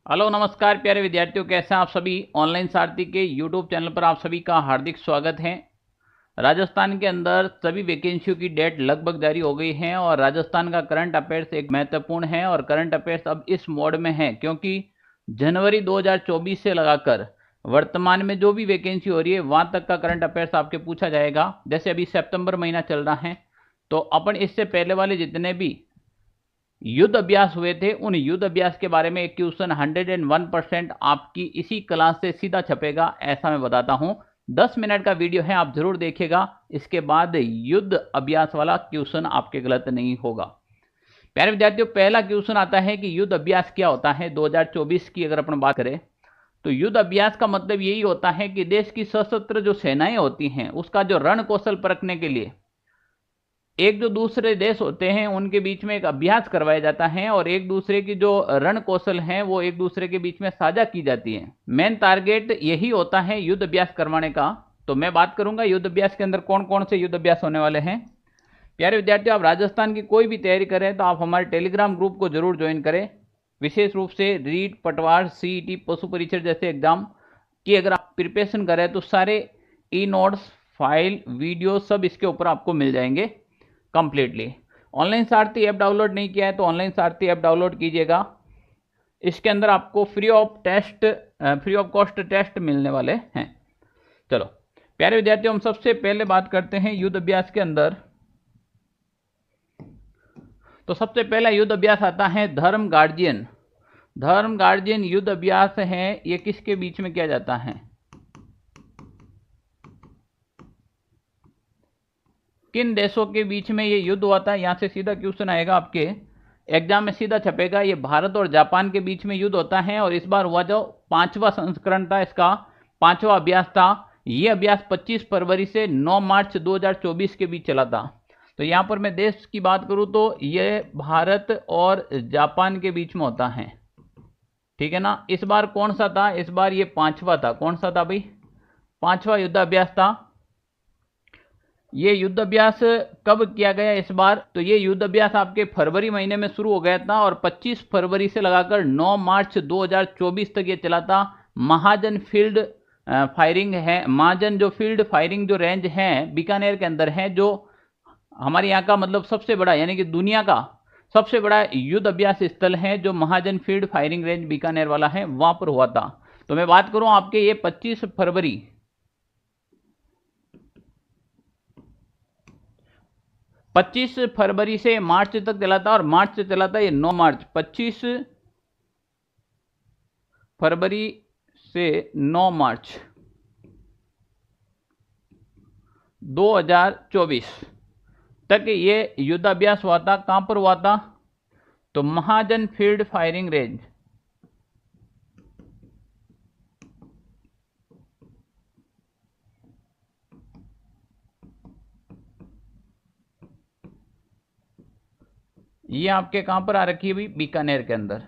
Hello नमस्कार प्यारे विद्यार्थियों, कैसे हैं आप सभी। ऑनलाइन सारथी के यूट्यूब चैनल पर आप सभी का हार्दिक स्वागत है। राजस्थान के अंदर सभी वैकेंसियों की डेट लगभग जारी हो गई है और राजस्थान का करंट अफेयर्स एक महत्वपूर्ण है और करंट अफेयर्स अब इस मोड में है क्योंकि जनवरी 2024 से लगाकर वर्तमान में जो भी वैकेंसी हो रही है वहां तक का करंट अफेयर्स आपके पूछा जाएगा। जैसे अभी सितंबर महीना चल रहा है तो अपन इससे पहले वाले जितने भी युद्ध अभ्यास हुए थे उन युद्ध अभ्यास के बारे में एक क्वेश्चन 101% आपकी इसी क्लास से सीधा छपेगा, ऐसा मैं बताता हूं। 10 मिनट का वीडियो है, आप जरूर देखिएगा। इसके बाद युद्ध अभ्यास वाला क्वेश्चन आपके गलत नहीं होगा। प्यारे विद्यार्थियों, पहला क्वेश्चन आता है कि युद्ध अभ्यास क्या होता है। 2024 की अगर अपन बात करें तो युद्ध अभ्यास का मतलब यही होता है कि देश की सशस्त्र जो सेनाएं होती हैं उसका जो रण कौशल परखने के लिए एक जो दूसरे देश होते हैं उनके बीच में एक अभ्यास करवाया जाता है और एक दूसरे की जो रण कौशल हैं वो एक दूसरे के बीच में साझा की जाती है। मेन टारगेट यही होता है युद्ध अभ्यास करवाने का। तो मैं बात करूंगा युद्ध अभ्यास के अंदर कौन कौन से युद्ध अभ्यास होने वाले हैं। प्यारे विद्यार्थियों, आप राजस्थान की कोई भी तैयारी करें तो आप हमारे टेलीग्राम ग्रुप को जरूर ज्वाइन करें। विशेष रूप से रीट, पटवार, सीईटी, पशु परीक्षण जैसे एग्जाम की अगर आप प्रिपरेशन करें तो सारे ई नोट्स, फाइल, वीडियो सब इसके ऊपर आपको मिल जाएंगे कंप्लीटली। ऑनलाइन सारथी ऐप डाउनलोड नहीं किया है तो ऑनलाइन सारथी ऐप डाउनलोड कीजिएगा। इसके अंदर आपको फ्री ऑफ कॉस्ट टेस्ट मिलने वाले हैं। चलो प्यारे विद्यार्थियों, हम सबसे पहले बात करते हैं युद्ध अभ्यास के अंदर। तो सबसे पहला युद्ध अभ्यास आता है धर्म गार्जियन। धर्म गार्जियन युद्ध अभ्यास है, ये किसके बीच में किया जाता है? किन देशों के बीच में ये युद्ध हुआ था? यहां से सीधा क्वेश्चन आएगा आपके एग्जाम में, सीधा छपेगा। ये भारत और जापान के बीच में युद्ध होता है और इस बार हुआ जो 5वां संस्करण था, इसका 5वां अभ्यास था। ये अभ्यास 25 फरवरी से 9 मार्च 2024 के बीच चला था। तो यहां पर मैं देश की बात करूं तो ये भारत और जापान के बीच में होता है, ठीक है ना। इस बार कौन सा था? इस बार ये 5वां था। कौन सा था भाई? 5वां युद्ध अभ्यास था। ये युद्ध अभ्यास कब किया गया इस बार? तो ये युद्ध अभ्यास आपके फरवरी महीने में शुरू हो गया था और 25 फरवरी से लगाकर 9 मार्च 2024 तक ये चला था। महाजन फील्ड फायरिंग है। महाजन जो फील्ड फायरिंग जो रेंज है बीकानेर के अंदर है, जो हमारे यहाँ का मतलब सबसे बड़ा यानी कि दुनिया का सबसे बड़ा युद्ध अभ्यास स्थल है, जो महाजन फील्ड फायरिंग रेंज बीकानेर वाला है, वहां पर हुआ था। तो मैं बात करूं आपके ये 25 फरवरी से मार्च तक चला था और मार्च से चला था ये 9 मार्च। 25 फरवरी से 9 मार्च 2024 तक ये युद्धाभ्यास हुआ था। कहां पर हुआ था? तो महाजन फील्ड फायरिंग रेंज। ये आपके कहां पर आ रखी है भाई? बीकानेर के अंदर।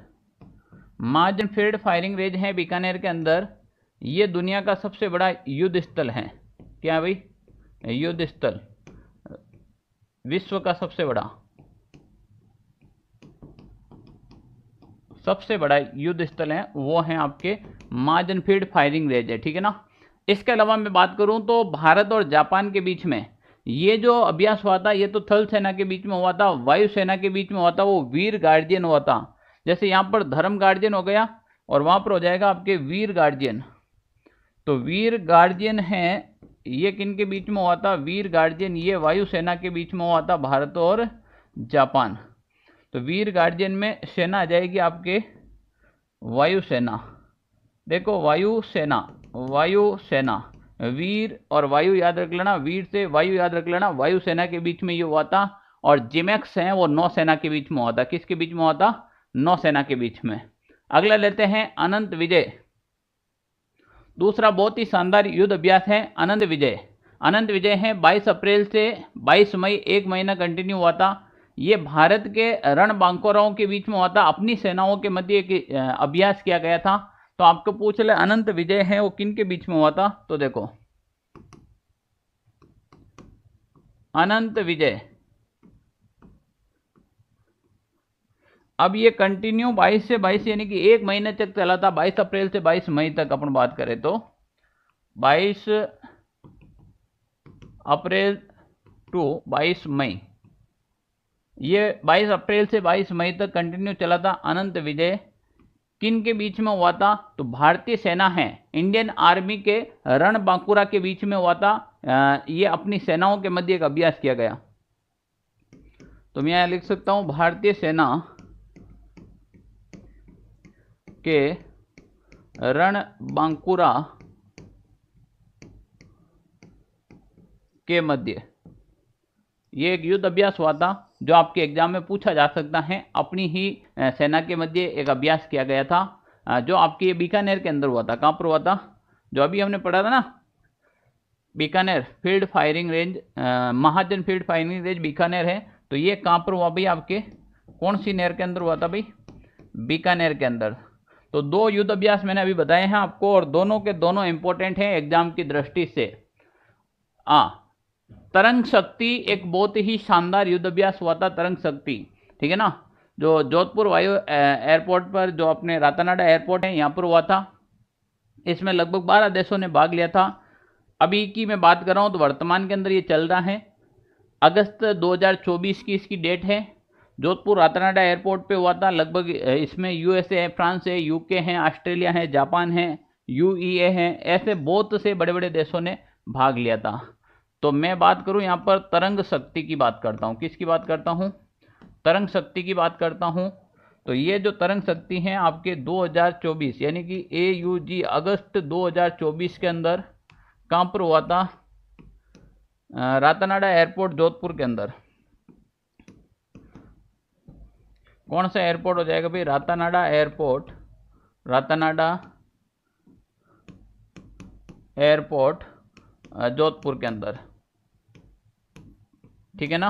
महाजन फील्ड फायरिंग रेंज है बीकानेर के अंदर। ये दुनिया का सबसे बड़ा युद्ध स्थल है। क्या भाई? युद्ध स्थल, विश्व का सबसे बड़ा युद्ध स्थल है, वो है आपके महाजन फील्ड फायरिंग रेंज है, ठीक है ना। इसके अलावा मैं बात करूं तो भारत और जापान के बीच में ये जो अभ्यास हुआ था, ये तो थल सेना के बीच में हुआ था, वायु सेना के बीच में हुआ था, वो वीर गार्जियन हुआ था। जैसे यहां पर धर्म गार्जियन हो गया और वहां पर हो जाएगा आपके वीर गार्जियन। तो वीर गार्जियन है, ये किन के बीच में हुआ था? वीर गार्जियन ये वायु सेना के बीच में हुआ था, भारत और जापान। तो वीर गार्जियन में सेना आ जाएगी आपके वायुसेना। देखो वायुसेना, वायुसेना, वीर और वायु याद रख लेना, वीर से वायु याद रख लेना। वायुसेना के बीच में ये हुआ था और जिमेक्स है वो नौसेना के बीच में हुआ था। किसके बीच में हुआ था? नौसेना के बीच में। अगला लेते हैं अनंत विजय। दूसरा बहुत ही शानदार युद्ध अभ्यास है अनंत विजय। अनंत विजय है 22 अप्रैल से 22 मई, एक महीना कंटिन्यू हुआ था। ये भारत के रणबांकुराओं के बीच में हुआ था, अपनी सेनाओं के मध्य एक अभ्यास किया गया था। तो आपको पूछ ले अनंत विजय है वो किन के बीच में हुआ था? तो देखो अनंत विजय, अब ये कंटिन्यू 22 से 22 यानी कि एक महीने तक चला था, 22 अप्रैल से 22 मई तक अपन बात करें तो 22 अप्रैल टू 22 मई, ये 22 अप्रैल से 22 मई तक कंटिन्यू चला था। अनंत विजय किन के बीच में हुआ था? तो भारतीय सेना है, इंडियन आर्मी के रणबांकुरा के बीच में हुआ था। ये अपनी सेनाओं के मध्य एक अभ्यास किया गया। तो मैं यहाँ लिख सकता हूं भारतीय सेना के रणबांकुरा के मध्य ये एक युद्ध अभ्यास हुआ था, जो आपके एग्जाम में पूछा जा सकता है। अपनी ही सेना के मध्य एक अभ्यास किया गया था, जो आपके बीकानेर के अंदर हुआ था। कहाँ पर हुआ था? जो अभी हमने पढ़ा था ना, बीकानेर फील्ड फायरिंग रेंज, महाजन फील्ड फायरिंग रेंज बीकानेर है। तो ये कहाँ पर हुआ भाई? आपके कौन सी नहर के अंदर हुआ था भाई? बीकानेर के अंदर। तो दो युद्ध अभ्यास मैंने अभी बताए हैं आपको, और दोनों के दोनों इंपॉर्टेंट हैं एग्जाम की दृष्टि से। तरंग शक्ति एक बहुत ही शानदार युद्ध अभ्यास हुआ था, तरंग शक्ति, ठीक है ना, जो जोधपुर वायु एयरपोर्ट पर, जो अपने रातानाडा एयरपोर्ट है, यहाँ पर हुआ था। इसमें लगभग 12 देशों ने भाग लिया था। अभी की मैं बात कर रहा हूँ तो वर्तमान के अंदर ये चल रहा है। अगस्त 2024 की इसकी डेट है। जोधपुर रातानाडा एयरपोर्ट पे हुआ था। लगभग इसमें यूएसए है, फ्रांस है, यूके है, ऑस्ट्रेलिया है, जापान है, यूईए है, ऐसे बहुत से बड़े बड़े देशों ने भाग लिया था। तो मैं बात करूं यहाँ पर तरंग शक्ति की बात करता हूँ। किसकी बात करता हूँ? तरंग शक्ति की बात करता हूँ। तो ये जो तरंग शक्ति है आपके 2024 यानी कि AUG अगस्त 2024 के अंदर कहाँ पर हुआ था? रातानाडा एयरपोर्ट जोधपुर के अंदर। कौन सा एयरपोर्ट हो जाएगा भाई? रातानाडा एयरपोर्ट, रातानाडा एयरपोर्ट जोधपुर के अंदर, ठीक है ना।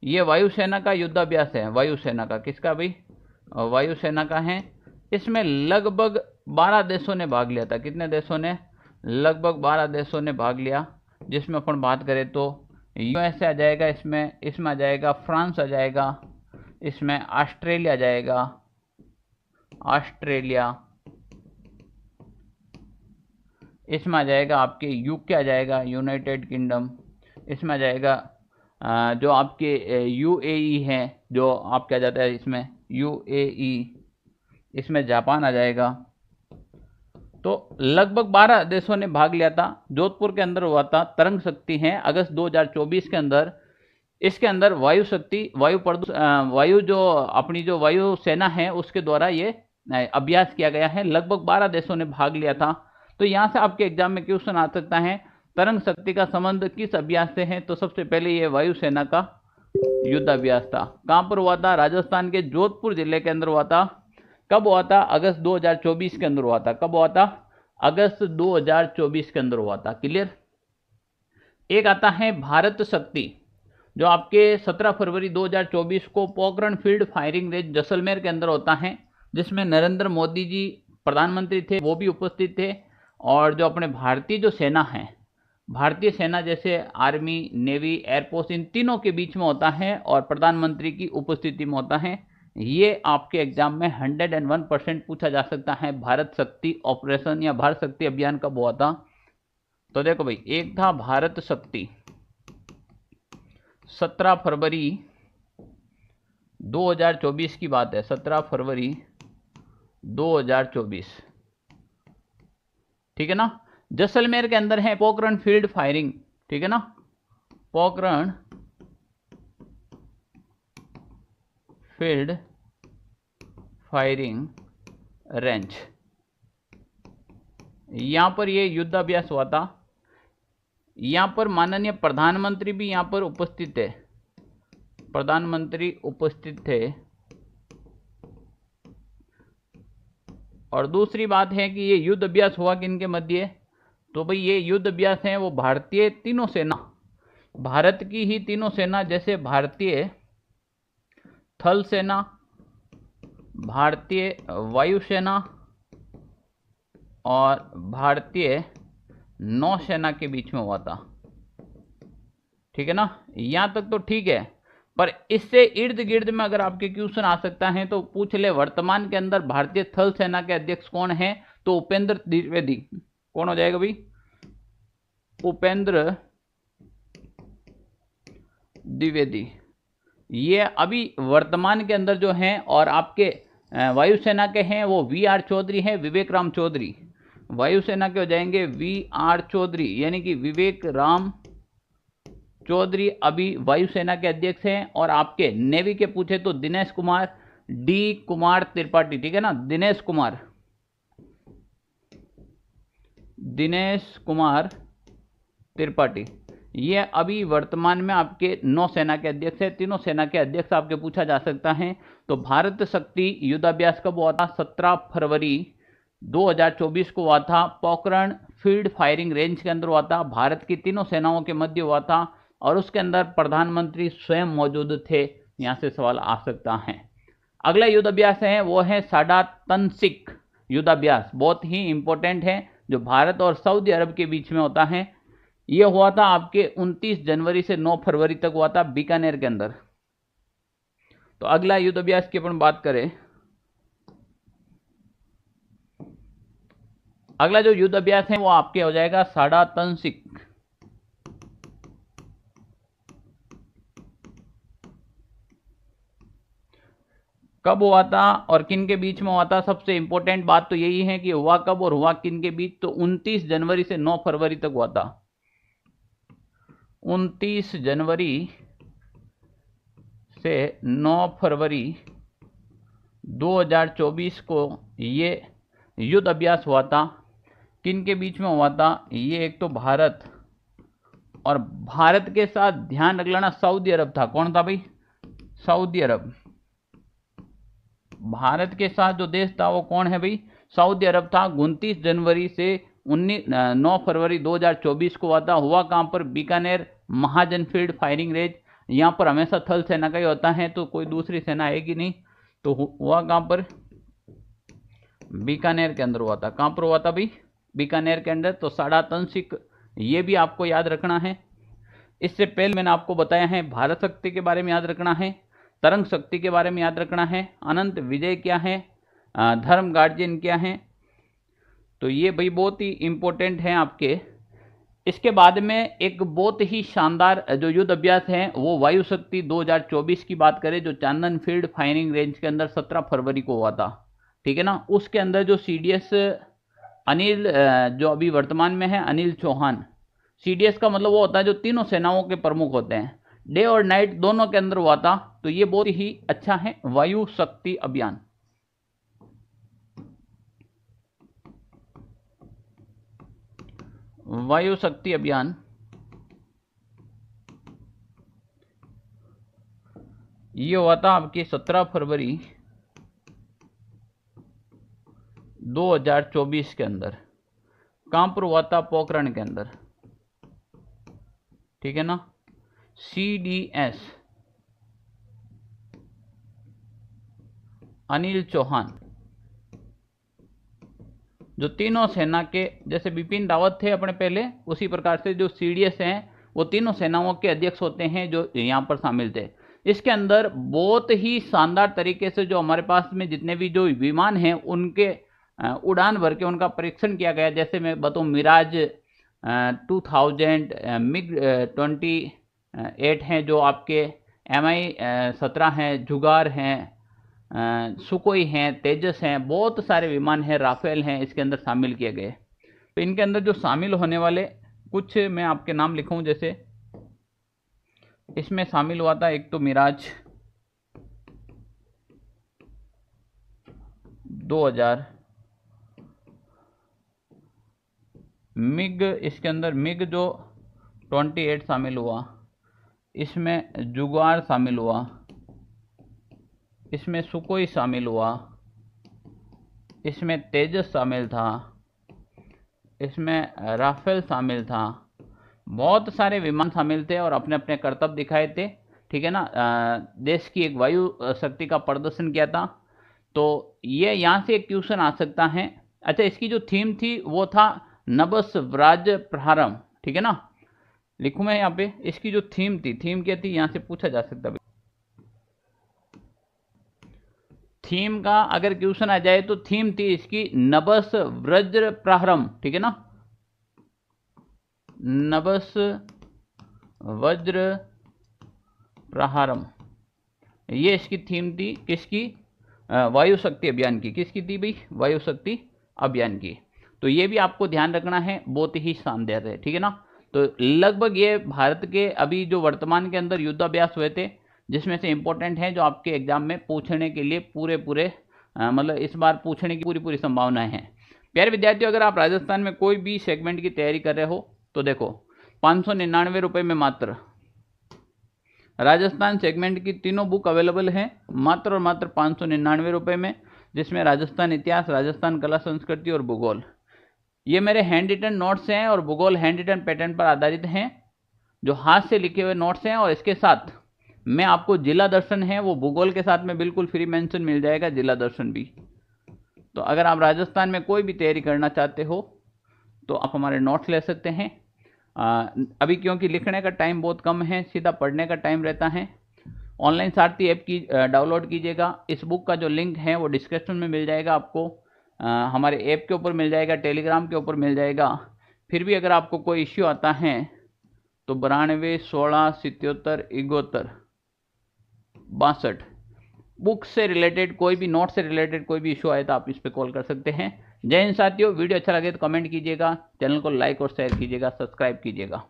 ये वायुसेना का युद्धाभ्यास है, वायुसेना का। किसका भाई? वायुसेना का है। इसमें लगभग 12 देशों ने भाग लिया था। कितने देशों ने? लगभग 12 देशों ने भाग लिया, जिसमें अपन बात करें तो यूएसए आ जाएगा, इसमें आ जाएगा फ्रांस आ जाएगा, इसमें ऑस्ट्रेलिया आ जाएगा, ऑस्ट्रेलिया, इसमें आ जाएगा आपके यूके आ जाएगा, यूनाइटेड किंगडम, इसमें आ जाएगा जो आपके यूएई है, जो आप क्या जाता है इसमें यूएई, इसमें जापान आ जाएगा। तो लगभग 12 देशों ने भाग लिया था। जोधपुर के अंदर हुआ था। तरंग शक्ति है अगस्त 2024 के अंदर। इसके अंदर वायु शक्ति, वायु जो अपनी जो वायु सेना है उसके द्वारा ये अभ्यास किया गया है। लगभग 12 देशों ने भाग लिया था। तो यहाँ से आपके एग्जाम में क्वेश्चन आ सकता है तरंग शक्ति का संबंध किस अभ्यास से है? तो सबसे पहले ये वायुसेना का युद्ध अभ्यास था। कहाँ पर हुआ था? राजस्थान के जोधपुर जिले के अंदर हुआ था। कब हुआ था? अगस्त 2024 के अंदर हुआ था। कब हुआ था? अगस्त 2024 के अंदर हुआ था। क्लियर। एक आता है भारत शक्ति, जो आपके 17 फरवरी 2024 को Pokhran field firing range Jaisalmer के अंदर होता है, जिसमें नरेंद्र मोदी जी प्रधानमंत्री थे, वो भी उपस्थित थे। और जो अपने भारतीय जो सेना है, भारतीय सेना जैसे आर्मी, नेवी, एयरफोर्स, इन तीनों के बीच में होता है और प्रधानमंत्री की उपस्थिति में होता है। ये आपके एग्जाम में 101% पूछा जा सकता है। भारत शक्ति ऑपरेशन या भारत शक्ति अभियान कब हुआ था? तो देखो भाई, एक था भारत शक्ति 17 फरवरी 2024 की बात है, 17 फरवरी 2024, ठीक है ना। जैसलमेर के अंदर है पोखरण फील्ड फायरिंग, ठीक है ना, पोखरण फील्ड फायरिंग रेंज, यहां पर ये युद्धाभ्यास हुआ था। यहां पर माननीय प्रधानमंत्री भी यहां पर उपस्थित थे, प्रधानमंत्री उपस्थित थे। और दूसरी बात है कि ये युद्ध अभ्यास हुआ किनके मध्य? तो भाई ये युद्ध अभ्यास है वो भारतीय तीनों सेना, भारत की ही तीनों सेना, जैसे भारतीय थल सेना, भारतीय वायुसेना और भारतीय नौसेना के बीच में हुआ था, ठीक है ना। यहां तक तो ठीक है। पर इससे इर्द गिर्द में अगर आपके क्वेश्चन आ सकता है तो पूछ ले, वर्तमान के अंदर भारतीय थल सेना के अध्यक्ष कौन है? तो उपेंद्र द्विवेदी। कौन हो जाएगा भाई? उपेंद्र द्विवेदी। ये अभी वर्तमान के अंदर जो हैं और आपके वायुसेना के हैं वो वी.आर. चौधरी हैं, विवेक राम चौधरी। वायुसेना के हो जाएंगे वी.आर. चौधरी, यानी कि विवेक राम चौधरी अभी वायुसेना के अध्यक्ष हैं। और आपके नेवी के पूछे तो दिनेश कुमार डी कुमार त्रिपाठी, ठीक है ना, दिनेश कुमार त्रिपाठी, ये अभी वर्तमान में आपके नौसेना के अध्यक्ष है। तीनों सेना के अध्यक्ष आपके पूछा जा सकता है। तो भारत शक्ति युद्धाभ्यास कब हुआ था? 17 फरवरी 2024 को हुआ था। पोखरण फील्ड फायरिंग रेंज के अंदर हुआ था, भारत की तीनों सेनाओं के मध्य हुआ था और उसके अंदर प्रधानमंत्री स्वयं मौजूद थे। यहाँ से सवाल आ सकता है। अगला युद्धाभ्यास है वो है साडा तनसिक युद्धाभ्यास, बहुत ही इंपॉर्टेंट है, जो भारत और सऊदी अरब के बीच में होता है। यह हुआ था आपके 29 जनवरी से 9 फरवरी तक हुआ था बीकानेर के अंदर। तो अगला युद्धाभ्यास की अपन बात करें, अगला जो युद्धाभ्यास है वो आपके हो जाएगा साडा तनसिक। कब हुआ था और किन के बीच में हुआ था? सबसे इंपॉर्टेंट बात तो यही है कि हुआ कब और हुआ किन के बीच। तो 29 जनवरी से 9 फरवरी तक हुआ था। 29 जनवरी से 9 फरवरी 2024 को ये युद्ध अभ्यास हुआ था। किन के बीच में हुआ था? ये एक तो भारत और भारत के साथ ध्यान रख लेना सऊदी अरब था। कौन था भाई? सऊदी अरब। भारत के साथ जो देश था वो कौन है भाई? सऊदी अरब था। 29 जनवरी से 9 फरवरी 2024 को हुआ था। हुआ कहाँ पर? बीकानेर महाजन फील्ड फायरिंग रेंज। यहाँ पर हमेशा थल सेना का ही होता है, तो कोई दूसरी सेना आएगी नहीं। तो हुआ कहाँ पर? बीकानेर के अंदर हुआ था। कहाँ पर हुआ था भाई? बीकानेर के अंदर। तो साडा तनसिक ये भी आपको याद रखना है। इससे पहले मैंने आपको बताया है भारत शक्ति के बारे में याद रखना है, तरंग शक्ति के बारे में याद रखना है, अनंत विजय क्या है, धर्म गार्जियन क्या है। तो ये भाई बहुत ही इंपॉर्टेंट है आपके। इसके बाद में एक बहुत ही शानदार जो युद्ध अभ्यास है वो वायु शक्ति 2024 की बात करें, जो चांदन फील्ड फायरिंग रेंज के अंदर 17 फरवरी को हुआ था, ठीक है ना। उसके अंदर जो सीडीएस अनिल, जो अभी वर्तमान में है अनिल चौहान, सीडीएस का मतलब वो होता है जो तीनों सेनाओं के प्रमुख होते हैं, डे और नाइट दोनों के अंदर हुआ था। तो ये बहुत ही अच्छा है वायु शक्ति अभियान। वायु शक्ति अभियान ये हुआ था आपकी 17 फरवरी 2024 के अंदर। कहां पर हुआ था? पोखरण के अंदर, ठीक है ना। सीडीएस अनिल चौहान, जो तीनों सेना के, जैसे बिपिन रावत थे अपने पहले, उसी प्रकार से जो सीडीएस हैं वो तीनों सेनाओं के अध्यक्ष होते हैं जो यहाँ पर शामिल थे। इसके अंदर बहुत ही शानदार तरीके से जो हमारे पास में जितने भी जो विमान हैं उनके उड़ान भर के उनका परीक्षण किया गया। जैसे मैं बताऊँ, मिराज 2000, मिग 28 हैं, जो आपके MI-17 हैं, जुगार हैं, सुकोई हैं, तेजस हैं, बहुत सारे विमान हैं, राफेल हैं, इसके अंदर शामिल किए गए। तो इनके अंदर जो शामिल होने वाले कुछ मैं आपके नाम लिखूं, जैसे इसमें शामिल हुआ था एक तो मिराज 2000, मिग, इसके अंदर मिग जो 28 शामिल हुआ, इसमें जुगार शामिल हुआ, इसमें सुकोई शामिल हुआ, इसमें तेजस शामिल था, इसमें राफेल शामिल था। बहुत सारे विमान शामिल थे और अपने अपने कर्तव्य दिखाए थे, ठीक है ना। देश की एक वायु शक्ति का प्रदर्शन किया था। तो ये यहाँ से एक क्वेश्चन आ सकता है। अच्छा, इसकी जो थीम थी वो था नभस व्राज प्रारंभ, ठीक है ना। लिखूँ मैं यहाँ पे, इसकी जो थीम थी, थीम क्या थी, यहाँ से पूछा जा सकता है। थीम का अगर क्वेश्चन आ जाए तो थीम थी इसकी नभस वज्र प्रहरम, ठीक है ना, नभस वज्र प्रहारम, ये इसकी थीम थी किसकी, वायु शक्ति अभियान की। किसकी थी भाई, वायु शक्ति अभियान की। तो ये भी आपको ध्यान रखना है, बहुत ही शानदार है, ठीक है ना। तो लगभग ये भारत के अभी जो वर्तमान के अंदर युद्धाभ्यास हुए थे, जिसमें से इंपॉर्टेंट है जो आपके एग्जाम में पूछने के लिए पूरे मतलब इस बार पूछने की पूरी संभावनाएं हैं। प्यारे विद्यार्थियों, अगर आप राजस्थान में कोई भी सेगमेंट की तैयारी कर रहे हो तो देखो 599 रुपये में मात्र राजस्थान सेगमेंट की तीनों बुक अवेलेबल हैं, मात्र और मात्र 599 रुपये में, जिसमें राजस्थान इतिहास, राजस्थान कला संस्कृति और भूगोल, ये मेरे हैंड रिटन नोट्स हैं और भूगोल हैंड रिटन पैटर्न पर आधारित हैं, जो हाथ से लिखे हुए नोट्स हैं। और इसके साथ मैं आपको जिला दर्शन है वो भूगोल के साथ में बिल्कुल फ्री मेंशन मिल जाएगा, जिला दर्शन भी। तो अगर आप राजस्थान में कोई भी तैयारी करना चाहते हो तो आप हमारे नोट्स ले सकते हैं। अभी क्योंकि लिखने का टाइम बहुत कम है, सीधा पढ़ने का टाइम रहता है। ऑनलाइन सारथी ऐप की डाउनलोड कीजिएगा। इस बुक का जो लिंक है वो डिस्क्रिप्शन में मिल जाएगा आपको, हमारे ऐप के ऊपर मिल जाएगा, टेलीग्राम के ऊपर मिल जाएगा। फिर भी अगर आपको कोई इश्यू आता है तो 92 16 77 71 62 बुक से रिलेटेड कोई भी, नोट से रिलेटेड कोई भी इशू आए तो आप इस पर कॉल कर सकते हैं। जय हिंद साथियों, वीडियो अच्छा लगे तो कमेंट कीजिएगा, चैनल को लाइक और शेयर कीजिएगा, सब्सक्राइब कीजिएगा।